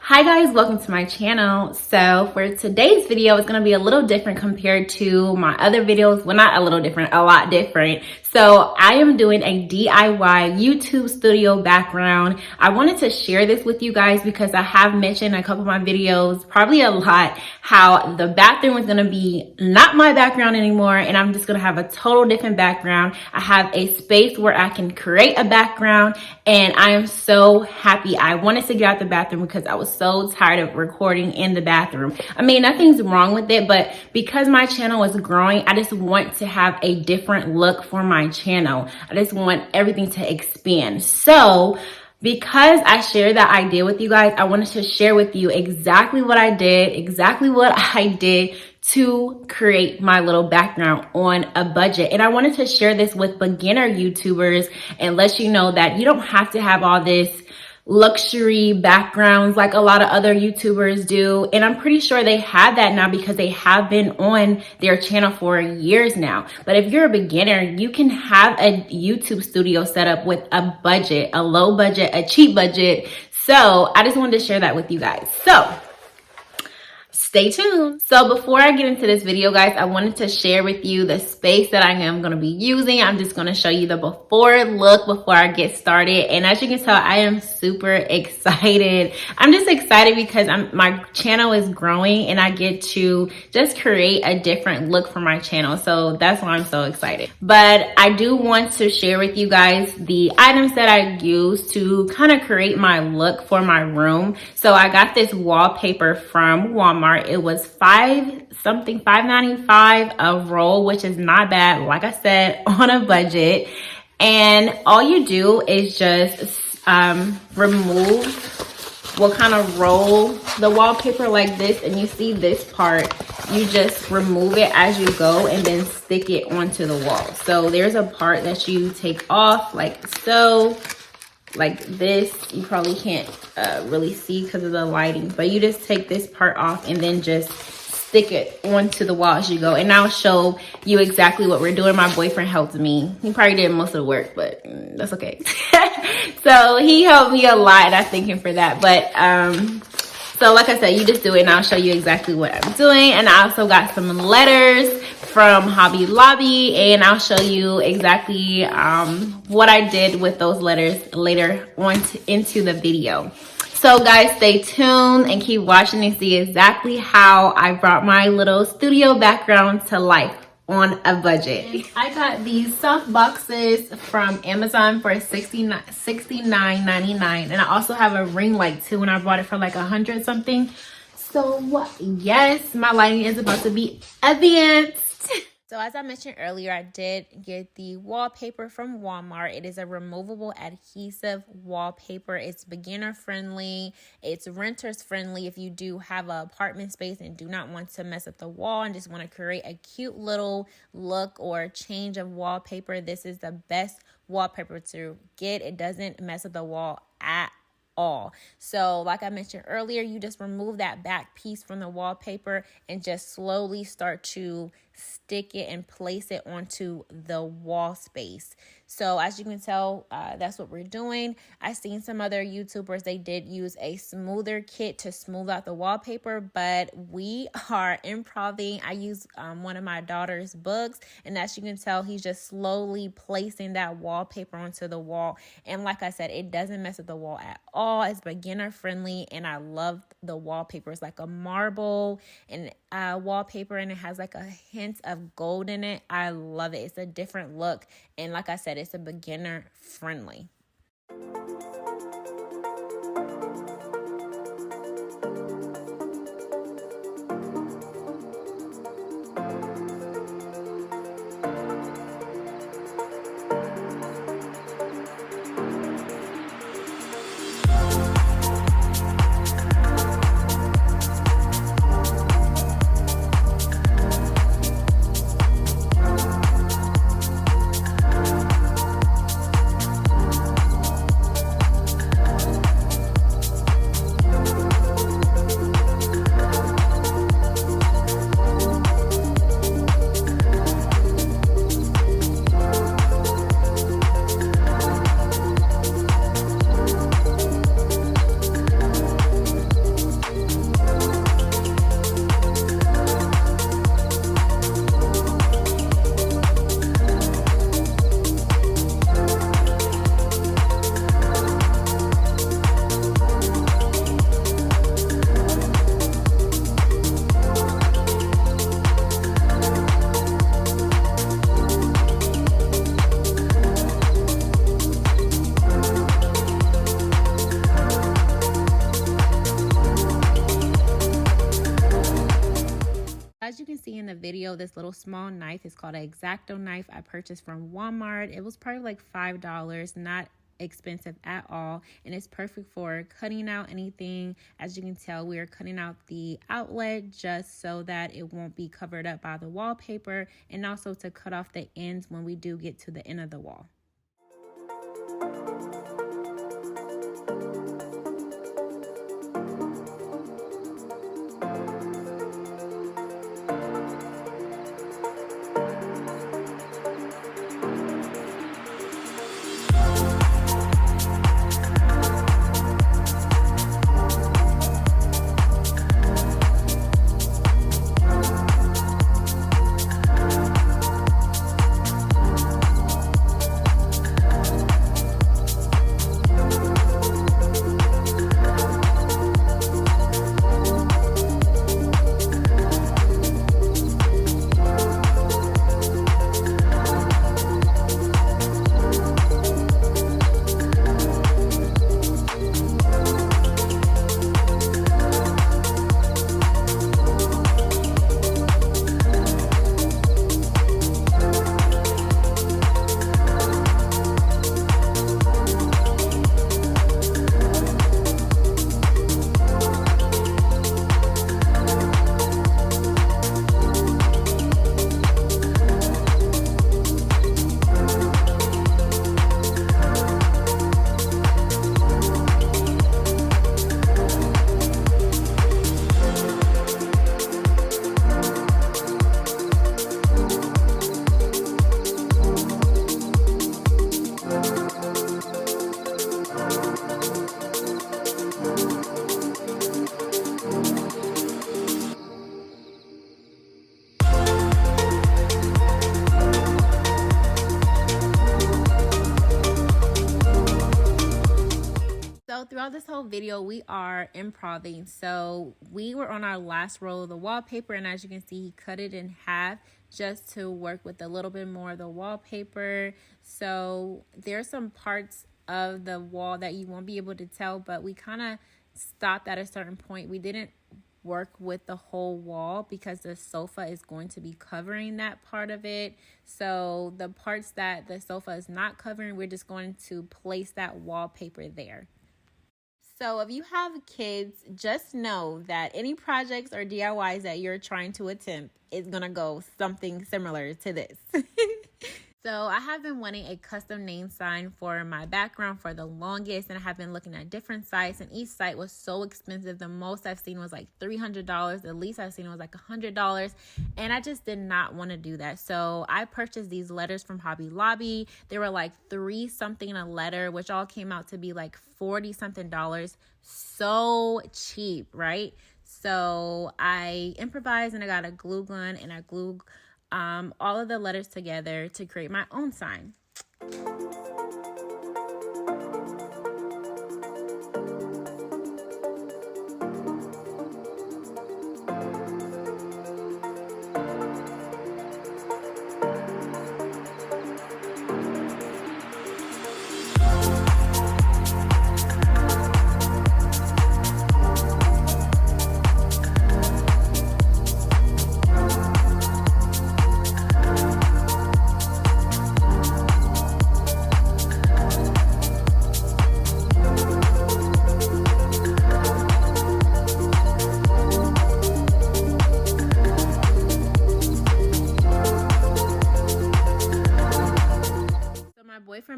Hi guys, welcome to my channel. So for today's video, it's going to be a little different compared to my other videos. Well, not a little different, a lot different. So I am doing a DIY YouTube studio background. I wanted to share this with you guys because I have mentioned in a couple of my videos, probably a lot, how the bathroom is going to be not my background anymore. And I'm just going to have a total different background. I have a space where I can create a background, and I am so happy. I wanted to get out the bathroom because I was so tired of recording in the bathroom. I mean, nothing's wrong with it, but because my channel is growing, I just want to have a different look for my channel. I just want everything to expand. So because I shared that idea with you guys, I wanted to share with you exactly what I did to create my little background on a budget. And I wanted to share this with beginner YouTubers and let you know that you don't have to have all this luxury backgrounds like a lot of other YouTubers do. And I'm pretty sure they have that now because they have been on their channel for years now. But if you're a beginner, you can have a YouTube studio set up with a budget, a low budget, a cheap budget. So I just wanted to share that with you guys. So stay tuned. So before I get into this video, guys, I wanted to share with you the space that I am going to be using. I'm just going to show you the before look before I get started. And as you can tell, I am super excited. I'm just excited because my channel is growing and I get to just create a different look for my channel. So that's why I'm so excited. But I do want to share with you guys the items that I use to kind of create my look for my room. So I got this wallpaper from Walmart. It was $5.95 a roll, which is not bad, like I said, on a budget. And all you do is just we'll kind of roll the wallpaper like this, and you see this part, you just remove it as you go and then stick it onto the wall. So there's a part that you take off like so. Like this, you probably can't really see because of the lighting, but you just take this part off and then just stick it onto the wall as you go. And I'll show you exactly what we're doing. My boyfriend helped me. He probably did most of the work, but that's okay. So he helped me a lot, and I thank him for that. But so like I said, you just do it, and I'll show you exactly what I'm doing. And I also got some letters from Hobby Lobby, and I'll show you exactly what I did with those letters later on into the video. So guys, stay tuned and keep watching and see exactly how I brought my little studio background to life on a budget. I got these soft boxes from Amazon for $69.99, and I also have a ring light too, and I bought it for like 100 something. So yes, my lighting is about to be advanced. So as I mentioned earlier, I did get the wallpaper from Walmart. It is a removable adhesive wallpaper. It's beginner friendly. It's renters friendly. If you do have an apartment space and do not want to mess up the wall and just want to create a cute little look or change of wallpaper, this is the best wallpaper to get. It doesn't mess up the wall at all. So like I mentioned earlier, you just remove that back piece from the wallpaper and just slowly start to stick it and place it onto the wall space. So as you can tell, that's what we're doing. I've seen some other YouTubers, they did use a smoother kit to smooth out the wallpaper, but we are improving. I use one of my daughter's books, and as you can tell, he's just slowly placing that wallpaper onto the wall. And like I said, it doesn't mess with the wall at all. It's beginner friendly, and I love the wallpaper. It's like a marble and wallpaper, and it has like a hint of gold in it. I love it. It's a different look, and like I said, it's a beginner friendly. video, this little small knife is called an X-Acto knife. I purchased from Walmart. It was probably like $5, not expensive at all, and it's perfect for cutting out anything. As you can tell, we are cutting out the outlet just so that it won't be covered up by the wallpaper, and also to cut off the ends when we do get to the end of the wall. So throughout this whole video, we are improving. So we were on our last roll of the wallpaper, and as you can see, he cut it in half just to work with a little bit more of the wallpaper. So there's some parts of the wall that you won't be able to tell, but we kind of stopped at a certain point. We didn't work with the whole wall because the sofa is going to be covering that part of it. So the parts that the sofa is not covering, we're just going to place that wallpaper there. So if you have kids, just know that any projects or DIYs that you're trying to attempt is going to go something similar to this. So I have been wanting a custom name sign for my background for the longest, and I have been looking at different sites, and each site was so expensive. The most I've seen was like $300. The least I've seen was like $100, and I just did not want to do that. So I purchased these letters from Hobby Lobby. They were like $3 something a letter, which all came out to be like $40 something. So cheap, right? So I improvised, and I got a glue gun, and I glued all of the letters together to create my own sign.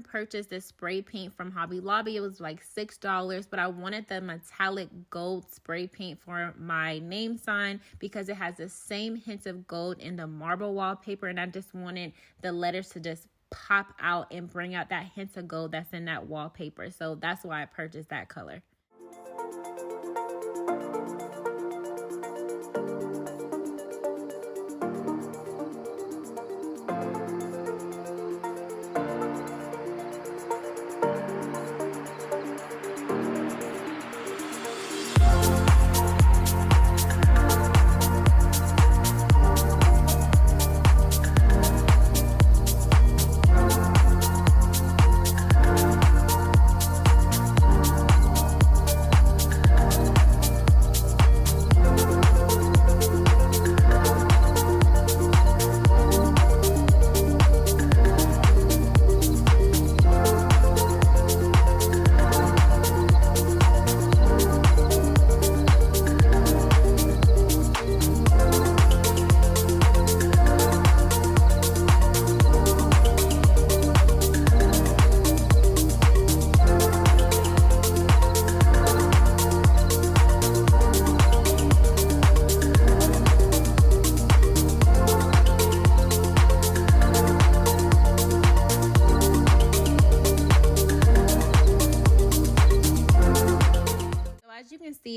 Purchased this spray paint from Hobby Lobby. It was like $6, but I wanted the metallic gold spray paint for my name sign because it has the same hints of gold in the marble wallpaper, and I just wanted the letters to just pop out and bring out that hint of gold that's in that wallpaper. So that's why I purchased that color.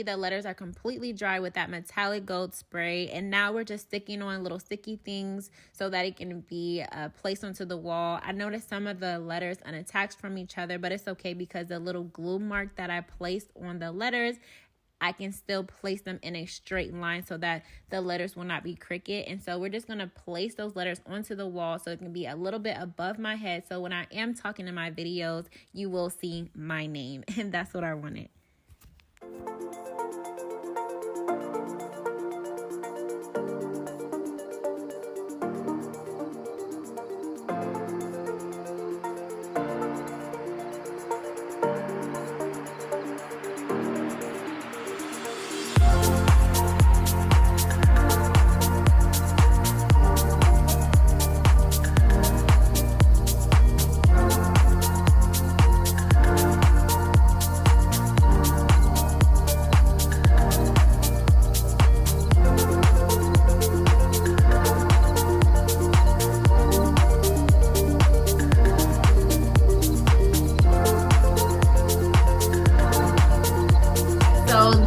see, the letters are completely dry with that metallic gold spray. And now we're just sticking on little sticky things so that it can be placed onto the wall. I noticed some of the letters unattached from each other, but it's okay because the little glue mark that I placed on the letters, I can still place them in a straight line so that the letters will not be crooked. And so we're just going to place those letters onto the wall so it can be a little bit above my head. So when I am talking in my videos, you will see my name. And that's what I wanted.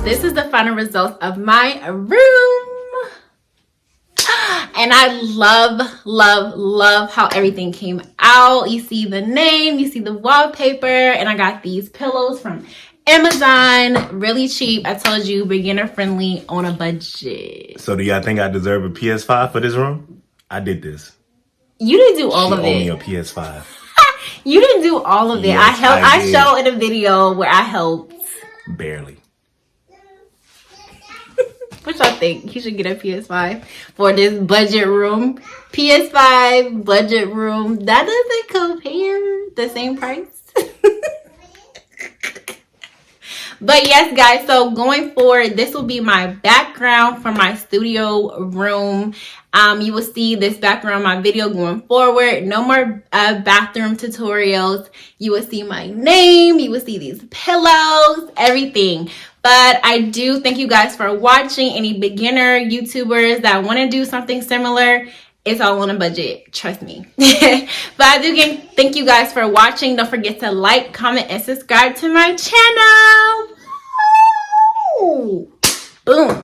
This is the final result of my room. And I love how everything came out. You see the name, you see the wallpaper, and I got these pillows from Amazon. Really cheap. I told you, beginner friendly on a budget. So do y'all think I deserve a PS5 for this room? I did this. You didn't do all of it. She owe me a PS5. You didn't do all of it. Yes, I showed in a video where I helped. Barely. What y'all think? You should get a PS5 for this budget room. PS5 budget room. That doesn't compare the same price. But yes, guys, so going forward, this will be my background for my studio room. You will see this background in my video going forward. No more bathroom tutorials. You will see my name. You will see these pillows, everything. But I do thank you guys for watching. Any beginner YouTubers that want to do something similar, it's all on a budget. Trust me. But I do thank you guys for watching. Don't forget to like, comment, and subscribe to my channel. Woo! Boom.